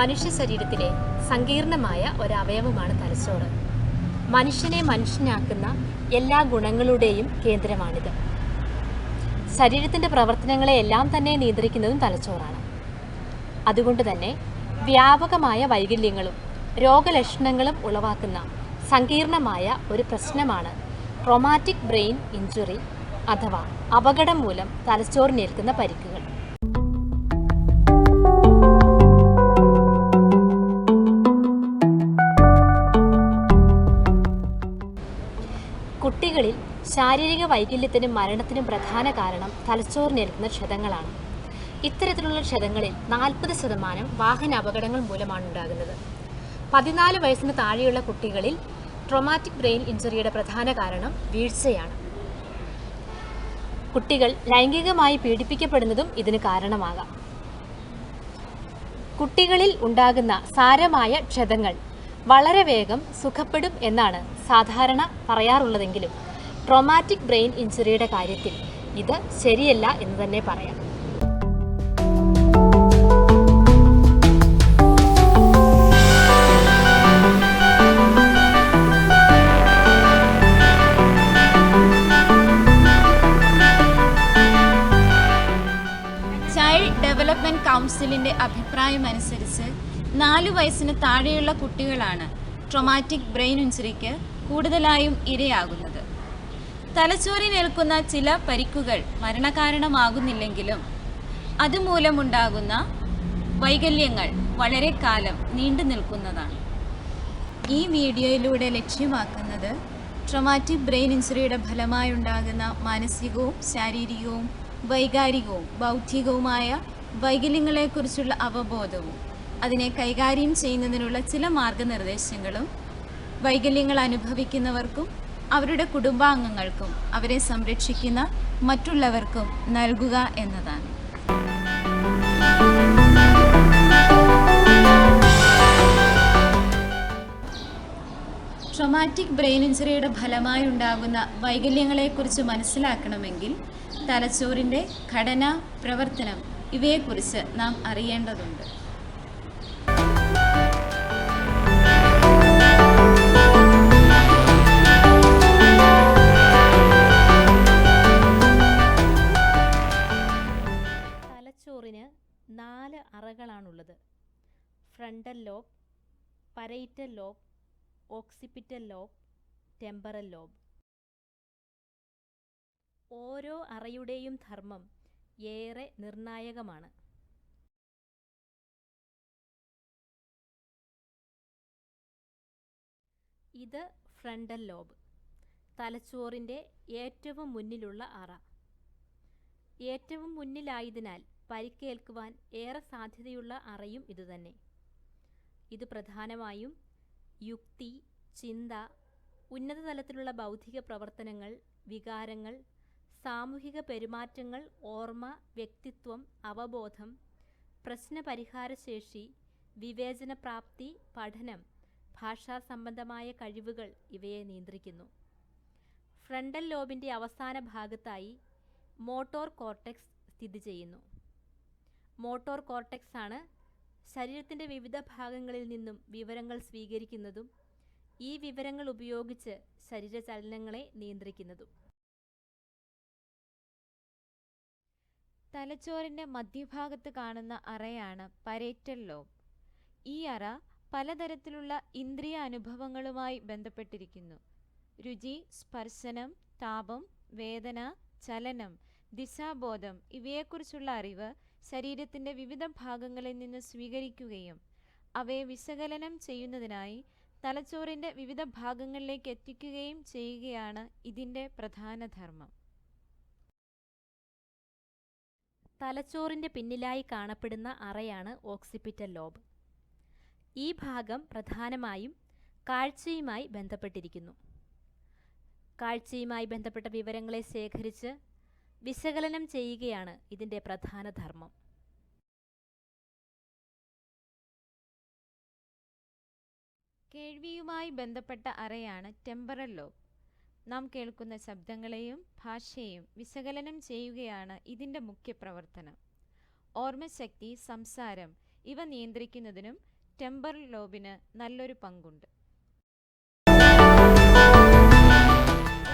മനുഷ്യ ശരീരത്തിലെ സങ്കീർണമായ ഒരവയവമാണ് തലച്ചോറ്. മനുഷ്യനെ മനുഷ്യനാക്കുന്ന എല്ലാ ഗുണങ്ങളുടെയും കേന്ദ്രമാണിത്. ശരീരത്തിൻ്റെ പ്രവർത്തനങ്ങളെ എല്ലാം തന്നെ നിയന്ത്രിക്കുന്നതും തലച്ചോറാണ്. അതുകൊണ്ട് തന്നെ വ്യാപകമായ വൈകല്യങ്ങളും രോഗലക്ഷണങ്ങളും ഉളവാക്കുന്ന സങ്കീർണമായ ഒരു പ്രശ്നമാണ് ട്രോമാറ്റിക് ബ്രെയിൻ ഇഞ്ചുറി അഥവാ അപകടം മൂലം തലച്ചോറിനേൽക്കുന്ന പരിക്കുകൾ. കുട്ടികളിൽ ശാരീരിക വൈകല്യത്തിനും മരണത്തിനും പ്രധാന കാരണം തലച്ചോറിനേൽക്കുന്ന ക്ഷതങ്ങളാണ്. ഇത്തരത്തിലുള്ള ക്ഷതങ്ങളിൽ 40% വാഹന അപകടങ്ങൾ മൂലമാണ് ഉണ്ടാകുന്നത്. 14 വയസ്സിന് താഴെയുള്ള കുട്ടികളിൽ ട്രോമാറ്റിക് ബ്രെയിൻ ഇഞ്ചുറിയുടെ പ്രധാന കാരണം വീഴ്ചയാണ്. കുട്ടികൾ ലൈംഗികമായി പീഡിപ്പിക്കപ്പെടുന്നതും ഇതിന് കാരണമാകാം. കുട്ടികളിൽ ഉണ്ടാകുന്ന സാരമായ ക്ഷതങ്ങൾ വളരെ വേഗം സുഖപ്പെടും എന്നാണ് സാധാരണ പറയാറുള്ളതെങ്കിലും ട്രോമാറ്റിക് ബ്രെയിൻ ഇഞ്ചുറിയുടെ കാര്യത്തിൽ ഇത് ശരിയല്ല എന്ന് തന്നെ പറയാം. ചൈൽഡ് ഡെവലപ്മെന്റ് കൗൺസിലിന്റെ അഭിപ്രായമനുസരിച്ച് 4 വയസ്സിന് താഴെയുള്ള കുട്ടികളാണ് ട്രോമാറ്റിക് ബ്രെയിൻ ഇഞ്ചുറിക്ക് കൂടുതലായും ഇരയാകുന്നത്. തലച്ചോറിനേൽക്കുന്ന ചില പരിക്കുകൾ മരണകാരണമാകുന്നില്ലെങ്കിലും അതുമൂലമുണ്ടാകുന്ന വൈകല്യങ്ങൾ വളരെ കാലം നീണ്ടു നിൽക്കുന്നതാണ്. ഈ വീഡിയോയിലൂടെ ലക്ഷ്യമാക്കുന്നത് ട്രോമാറ്റിക് ബ്രെയിൻ ഇഞ്ചുറിയുടെ ഫലമായുണ്ടാകുന്ന മാനസികവും ശാരീരികവും വൈകാരികവും ബൗദ്ധികവുമായ വൈകല്യങ്ങളെക്കുറിച്ചുള്ള അവബോധവും അതിനെ കൈകാര്യം ചെയ്യുന്നതിനുള്ള ചില മാർഗനിർദ്ദേശങ്ങളും വൈകല്യങ്ങൾ അനുഭവിക്കുന്നവർക്കും അവരുടെ കുടുംബാംഗങ്ങൾക്കും അവരെ സംരക്ഷിക്കുന്ന മറ്റുള്ളവർക്കും നൽകുക എന്നതാണ്. ട്രോമാറ്റിക് ബ്രെയിൻ ഇഞ്ചുറിയുടെ ഫലമായി ഉണ്ടാകുന്ന വൈകല്യങ്ങളെക്കുറിച്ച് മനസ്സിലാക്കണമെങ്കിൽ തലച്ചോറിൻ്റെ ഘടന, പ്രവർത്തനം ഇവയെക്കുറിച്ച് നാം അറിയേണ്ടതുണ്ട്. തലച്ചോറിന് 4 അറകളാണുള്ളത്. Frontal lobe, parietal lobe, occipital lobe, temporal lobe. ഓരോ അറയുടെയും ധർമ്മം ഏറെ നിർണായകമാണ്. ഇത് ഫ്രണ്ടൽ ലോബ്, തലച്ചോറിൻ്റെ ഏറ്റവും മുന്നിലുള്ള അറ. ഏറ്റവും മുന്നിലായതിനാൽ പരിക്കേൽക്കുവാൻ ഏറെ സാധ്യതയുള്ള അറയും ഇതുതന്നെ. ഇത് പ്രധാനമായും യുക്തി, ചിന്ത, ഉന്നത തലത്തിലുള്ള ബൗദ്ധിക പ്രവർത്തനങ്ങൾ, വികാരങ്ങൾ, സാമൂഹിക പെരുമാറ്റങ്ങൾ, ഓർമ്മ, വ്യക്തിത്വം, അവബോധം, പ്രശ്നപരിഹാരശേഷി, വിവേചനപ്രാപ്തി, പഠനം, ഭാഷാ സംബന്ധമായ കഴിവുകൾ ഇവയെ നിയന്ത്രിക്കുന്നു. ഫ്രണ്ടൽ ലോബിൻ്റെ അവസാന ഭാഗത്തായി മോട്ടോർ കോർട്ടെക്സ് സ്ഥിതി ചെയ്യുന്നു. മോട്ടോർ കോർട്ടെക്സ് ആണ് ശരീരത്തിൻ്റെ വിവിധ ഭാഗങ്ങളിൽ നിന്നും വിവരങ്ങൾ സ്വീകരിക്കുന്നതും ഈ വിവരങ്ങൾ ഉപയോഗിച്ച് ശരീരചലനങ്ങളെ നിയന്ത്രിക്കുന്നതും. തലച്ചോറിൻ്റെ മധ്യഭാഗത്ത് കാണുന്ന അറയാണ് പരേറ്റൽ ലോബ്. ഈ അറ പലതരത്തിലുള്ള ഇന്ദ്രിയ അനുഭവങ്ങളുമായി ബന്ധപ്പെട്ടിരിക്കുന്നു. രുചി, സ്പർശനം, താപം, വേദന, ചലനം, ദിശാബോധം ഇവയെക്കുറിച്ചുള്ള അറിവ് ശരീരത്തിൻ്റെ വിവിധ ഭാഗങ്ങളിൽ നിന്ന് സ്വീകരിക്കുകയും അവയെ വിശകലനം ചെയ്യുന്നതിനായി തലച്ചോറിൻ്റെ വിവിധ ഭാഗങ്ങളിലേക്ക് എത്തിക്കുകയും ചെയ്യുകയാണ് ഇതിൻ്റെ പ്രധാന ധർമ്മം. തലച്ചോറിൻ്റെ പിന്നിലായി കാണപ്പെടുന്ന അറയാണ് ഓക്സിപിറ്റൽ ലോബ്. ഈ ഭാഗം പ്രധാനമായും കാഴ്ചയുമായി ബന്ധപ്പെട്ടിരിക്കുന്നു. കാഴ്ചയുമായി ബന്ധപ്പെട്ട വിവരങ്ങളെ ശേഖരിച്ച് വിശകലനം ചെയ്യുകയാണ് ഇതിൻ്റെ പ്രധാന ധർമ്മം. കേൾവിയുമായി ബന്ധപ്പെട്ട അറയാണ് ടെമ്പറൽ ലോബ്. നാം കേൾക്കുന്ന ശബ്ദങ്ങളെയും ഭാഷയെയും വിശകലനം ചെയ്യുകയാണ് ഇതിൻ്റെ മുഖ്യ പ്രവർത്തനം. ഓർമ്മശക്തി, സംസാരം ഇവ നിയന്ത്രിക്കുന്നതിനും ടെമ്പറൽ ലോബിന് നല്ലൊരു പങ്കുണ്ട്.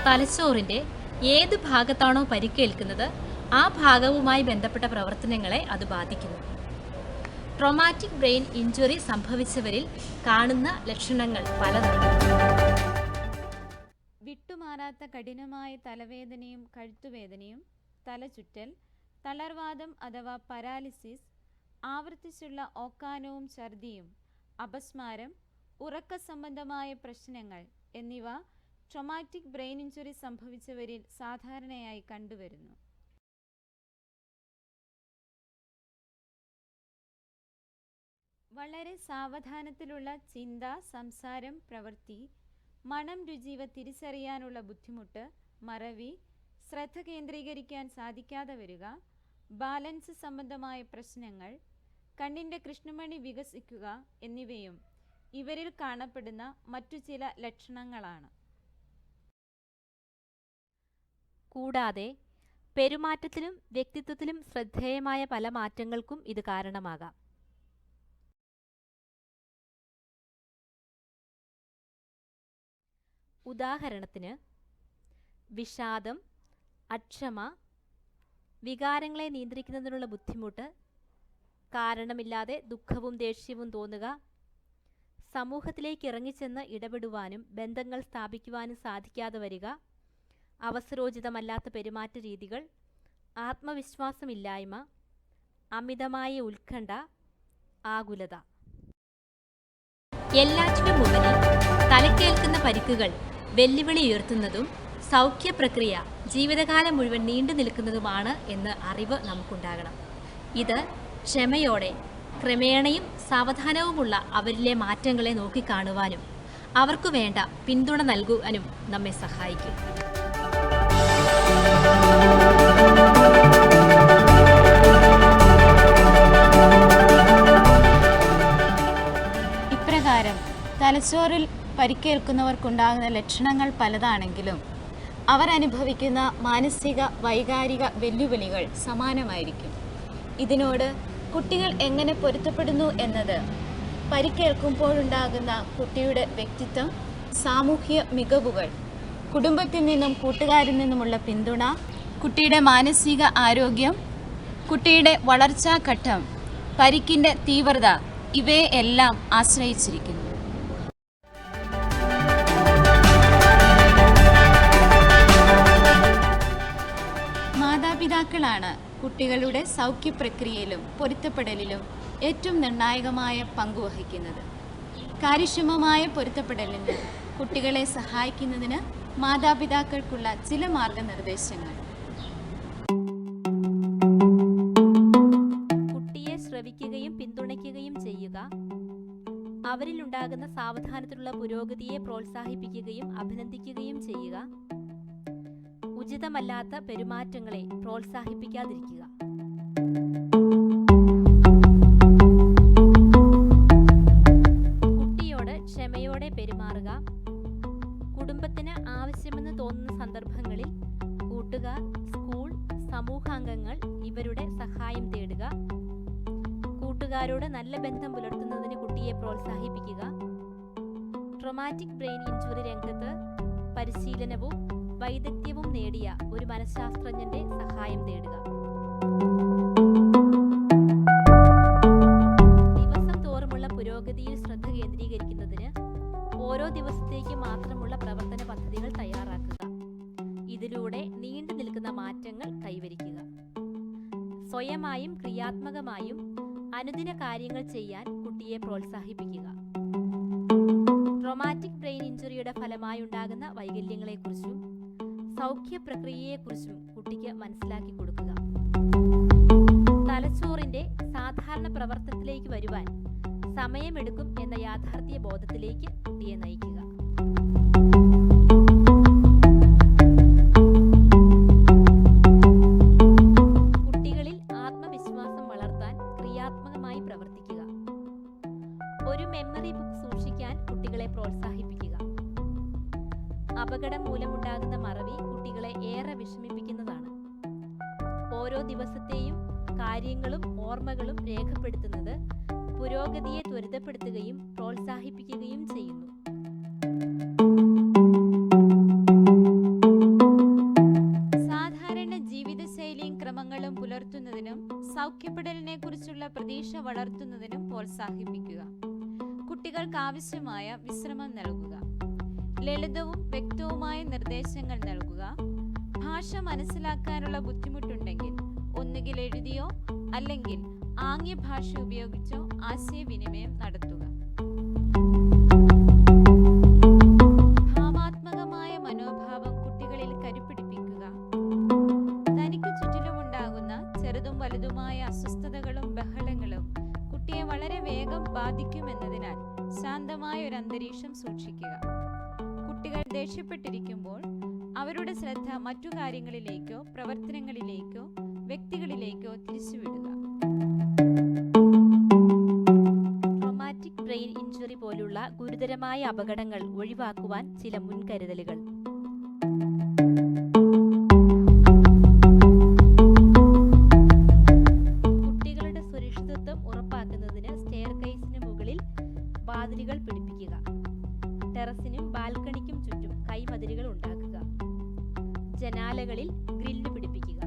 തലച്ചോറിന്റെ ഏത് ഭാഗത്താണോ പരിക്കേൽക്കുന്നത് ആ ഭാഗവുമായി ബന്ധപ്പെട്ട പ്രവർത്തനങ്ങളെ അത് ബാധിക്കുന്നു. ട്രോമാറ്റിക് ബ്രെയിൻ ഇഞ്ചുറി സംഭവിച്ചവരിൽ കാണുന്ന ലക്ഷണങ്ങൾ പലതാണ്. വിട്ടുമാറാത്ത കഠിനമായ തലവേദനയും കഴുത്തുവേദനയും, തലചുറ്റൽ, തളർവാദം അഥവാ പരാലിസിസ്, ആവർത്തിച്ചുള്ള ഓക്കാനവും ഛർദിയും, അപസ്മാരം, ഉറക്ക സംബന്ധമായ പ്രശ്നങ്ങൾ എന്നിവ ട്രോമാറ്റിക് ബ്രെയിൻ ഇഞ്ചുറി സംഭവിച്ചവരിൽ സാധാരണയായി കണ്ടുവരുന്നു. വളരെ സാവധാനത്തിലുള്ള ചിന്ത, സംസാരം, പ്രവൃത്തി, മണം, രുചിവ തിരിച്ചറിയാനുള്ള ബുദ്ധിമുട്ട്, മറവി, ശ്രദ്ധ കേന്ദ്രീകരിക്കാൻ സാധിക്കാതെ വരിക, ബാലൻസ് സംബന്ധമായ പ്രശ്നങ്ങൾ, കണ്ണിൻ്റെ കൃഷ്ണമണി വികസിക്കുക എന്നിവയും ഇവരിൽ കാണപ്പെടുന്ന മറ്റു ചില ലക്ഷണങ്ങളാണ്. കൂടാതെ പെരുമാറ്റത്തിലും വ്യക്തിത്വത്തിലും ശ്രദ്ധേയമായ പല മാറ്റങ്ങൾക്കും ഇത് കാരണമാകാം. ഉദാഹരണത്തിന് വിഷാദം, അക്ഷമ, വികാരങ്ങളെ നിയന്ത്രിക്കുന്നതിനുള്ള ബുദ്ധിമുട്ട്, കാരണമില്ലാതെ ദുഃഖവും ദേഷ്യവും തോന്നുക, സമൂഹത്തിലേക്ക് ഇറങ്ങിച്ചെന്ന് ഇടപെടുവാനും ബന്ധങ്ങൾ സ്ഥാപിക്കുവാനും സാധിക്കാതെ വരിക, അവസരോചിതമല്ലാത്ത പെരുമാറ്റ രീതികൾ, ആത്മവിശ്വാസമില്ലായ്മ, അമിതമായ ഉത്കണ്ഠ, ആകുലത. എല്ലാറ്റിനും ഉപരി തലക്കേൽക്കുന്ന പരിക്കുകൾ വെല്ലുവിളി ഉയർത്തുന്നതും സൗഖ്യപ്രക്രിയ ജീവിതകാലം മുഴുവൻ നീണ്ടു നിൽക്കുന്നതുമാണ് എന്ന് അറിവ് നമുക്കുണ്ടാകണം. ഇത് ക്ഷമയോടെ ക്രമേണയും സാവധാനവുമുള്ള അവരിലെ മാറ്റങ്ങളെ നോക്കിക്കാണുവാനും അവർക്കു വേണ്ട പിന്തുണ നൽകുവാനും നമ്മെ സഹായിക്കും. ഇപ്രകാരം തലച്ചോറിൽ പരിക്കേൽക്കുന്നവർക്കുണ്ടാകുന്ന ലക്ഷണങ്ങൾ പലതാണെങ്കിലും അവരനുഭവിക്കുന്ന മാനസിക വൈകാരിക വെല്ലുവിളികൾ സമാനമായിരിക്കും. ഇതിനോട് കുട്ടികൾ എങ്ങനെ പൊരുത്തപ്പെടുന്നു എന്നത് പരിക്കേൽക്കുമ്പോഴുണ്ടാകുന്ന കുട്ടിയുടെ വ്യക്തിത്വം, സാമൂഹ്യ മികവുകൾ, കുടുംബത്തിൽ നിന്നും കൂട്ടുകാരിൽ നിന്നുമുള്ള പിന്തുണ, കുട്ടിയുടെ മാനസിക ആരോഗ്യം, കുട്ടിയുടെ വളർച്ചാ ഘട്ടം, പരിക്കിൻ്റെ തീവ്രത ഇവയെ എല്ലാം ആശ്രയിച്ചിരിക്കുന്നു. മാതാപിതാക്കളാണ് കുട്ടികളുടെ സൗഖ്യപ്രക്രിയയിലും പൊരുത്തപ്പെടലിലും ഏറ്റവും നിർണായകമായ പങ്കുവഹിക്കുന്നത്. കാര്യക്ഷമമായ പൊരുത്തപ്പെടലിന് കുട്ടികളെ സഹായിക്കുന്നതിന് മാതാപിതാക്കൾക്കുള്ള ചില മാർഗനിർദ്ദേശങ്ങൾ. കുട്ടിയെ ശ്രവിക്കുകയും പിന്തുണയ്ക്കുകയും ചെയ്യുക. അവരിലുണ്ടാകുന്ന സാവധാനത്തിലുള്ള പുരോഗതിയെ പ്രോത്സാഹിപ്പിക്കുകയും അഭിനന്ദിക്കുകയും ചെയ്യുക. ഉചിതമല്ലാത്ത പെരുമാറ്റങ്ങളെ പ്രോത്സാഹിപ്പിക്കാതിരിക്കുക. കുട്ടിയോട് ക്ഷമയോടെ പെരുമാറുക. കുടുംബത്തിന് ആവശ്യമെന്ന് തോന്നുന്ന സന്ദർഭങ്ങളിൽ കൂട്ടുകാർ, സ്കൂൾ, സമൂഹാംഗങ്ങൾ ഇവരുടെ സഹായം തേടുക. കൂട്ടുകാരോട് നല്ല ബന്ധം പുലർത്തുന്നതിന് കുട്ടിയെ പ്രോത്സാഹിപ്പിക്കുക. ട്രോമാറ്റിക് ബ്രെയിൻ ഇഞ്ചുറി രംഗത്ത് പരിശീലനവും വൈദഗ്ധ്യവും നേടിയ ഒരു മനഃശാസ്ത്രജ്ഞന്റെ സഹായം തേടുക. ദിവസം തോറുമുള്ള പുരോഗതിയിൽ ശ്രദ്ധ കേന്ദ്രീകരിക്കുന്നതിന് ഓരോ ദിവസത്തേക്ക് മാത്രമുള്ള പ്രവർത്തന പദ്ധതികൾ തയ്യാറാക്കുക. ഇതിലൂടെ നീണ്ടു നിൽക്കുന്ന മാറ്റങ്ങൾ കൈവരിക്കുക. സ്വയമായും ക്രിയാത്മകമായും അനുദിന കാര്യങ്ങൾ ചെയ്യാൻ കുട്ടിയെ പ്രോത്സാഹിപ്പിക്കുക. ട്രോമാറ്റിക് ബ്രെയിൻ ഇഞ്ചുറിയുടെ ഫലമായി ഉണ്ടാകുന്ന വൈകല്യങ്ങളെക്കുറിച്ചും സൗഖ്യപ്രക്രിയയെക്കുറിച്ചും കുട്ടിക്ക് മനസ്സിലാക്കി കൊടുക്കുക. തലച്ചോറിന്റെ സാധാരണ പ്രവർത്തനത്തിലേക്ക് വരുവാൻ സമയമെടുക്കും എന്ന യാഥാർത്ഥ്യ ബോധത്തിലേക്ക് കുട്ടിയെ നയിക്കുക. കുട്ടികളിൽ ആത്മവിശ്വാസം വളർത്താൻ ക്രിയാത്മകമായി പ്രവർത്തിക്കുക. ഒരു മെമ്മറി ബുക്ക് സൂക്ഷിക്കാൻ കുട്ടികളെ പ്രോത്സാഹിപ്പിക്കുക. അപകടം മൂലമുണ്ടാകുന്ന മറവി കുട്ടികളെ ഏറെ വിഷമിപ്പിക്കുന്നതാണ്. ഓരോ ദിവസത്തെയും കാര്യങ്ങളും ഓർമ്മകളും രേഖപ്പെടുത്തുന്നത് പുരോഗതിയെ ത്വരിതപ്പെടുത്തുകയും പ്രോത്സാഹിപ്പിക്കുകയും ചെയ്യുന്നു. സാധാരണ ജീവിതശൈലിയും ക്രമങ്ങളും പുലർത്തുന്നതിനും സൗഖ്യപ്പെടലിനെ കുറിച്ചുള്ള പ്രതീക്ഷ വളർത്തുന്നതിനും പ്രോത്സാഹിപ്പിക്കുക. കുട്ടികൾക്ക് ആവശ്യമായ വിശ്രമം നൽകുക. ലളിതവും വ്യക്തവുമായ നിർദ്ദേശങ്ങൾ നൽകുക. ഭാഷ മനസ്സിലാക്കാനുള്ള ബുദ്ധിമുട്ടുണ്ടെങ്കിൽ ഒന്നുകിൽ എഴുതിയോ അല്ലെങ്കിൽ ആംഗ്യ ഭാഷ ഉപയോഗിച്ചോ ആശയവിനിമയം നടത്തുക. ഭാവാത്മകമായ മനോഭാവം കുട്ടികളിൽ കരുപിടിപ്പിക്കുക. തനിക്ക് ചുറ്റിലുമുണ്ടാകുന്ന ചെറുതും വലുതുമായ അസ്വസ്ഥതകളും ബഹളങ്ങളും കുട്ടിയെ വളരെ വേഗം ബാധിക്കുമെന്നതിനാൽ ശാന്തമായ ഒരു അന്തരീക്ഷം സൂക്ഷിക്കുക. കുട്ടികൾ ദേഷ്യപ്പെട്ടിരിക്കുമ്പോൾ അവരുടെ ശ്രദ്ധ മറ്റു കാര്യങ്ങളിലേക്കോ പ്രവർത്തനങ്ങളിലേക്കോ വ്യക്തികളിലേക്കോ തിരിച്ചുവിടുക. ട്രോമാറ്റിക് ബ്രെയിൻ ഇഞ്ചുറി പോലുള്ള ഗുരുതരമായ അപകടങ്ങൾ ഒഴിവാക്കുവാൻ ചില മുൻകരുതലുകൾ. കുട്ടികളുടെ സുരക്ഷിതത്വം ഉറപ്പാക്കുന്നതിന് സ്റ്റെയർകേസിന് മുകളിൽ വാതിലുകൾ പിടിപ്പിക്കുക. ടെറസിനും ബാൽക്കണിക്കും ചുറ്റും കൈമതിലുകൾ ഉണ്ടാക്കുക. ജനാലകളിൽ ഗ്രില്ല് പിടിപ്പിക്കുക.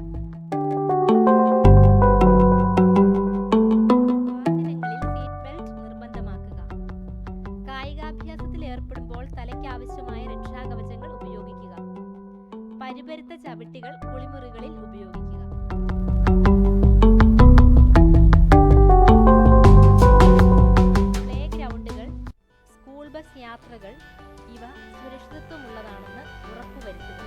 വാഹനങ്ങളിൽ സീറ്റ് ബെൽറ്റ് നിർബന്ധമാക്കുക. കായികാഭ്യാസത്തിൽ ഏർപ്പെടുമ്പോൾ തലയ്ക്ക് ആവശ്യമായ രക്ഷാകവചങ്ങൾ ഉപയോഗിക്കുക. പരിപരുത്ത ചവിട്ടികൾ കുളിമുറികളിൽ ഉപയോഗിക്കുക. പ്ലേ ഗ്രൗണ്ടുകൾ, സ്കൂൾ ബസ് യാത്രകൾ ഇവ സുരക്ഷിതത്വമുള്ളതാണെന്ന് ഉറപ്പുവരുത്തുക.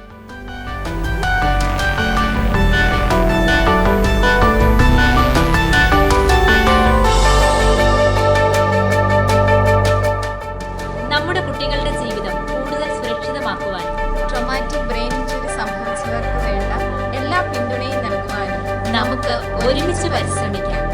നമ്മുടെ കുട്ടികളുടെ ജീവിതം കൂടുതൽ സുരക്ഷിതമാക്കുവാൻ ട്രോമാറ്റിക് ബ്രെയിൻ ഇഞ്ചുറി സംഭവിച്ചവർക്ക് വേണ്ട എല്ലാ പിന്തുണയും നൽകുവാനും നമുക്ക് ഒരുമിച്ച് പരിശ്രമിക്കാം.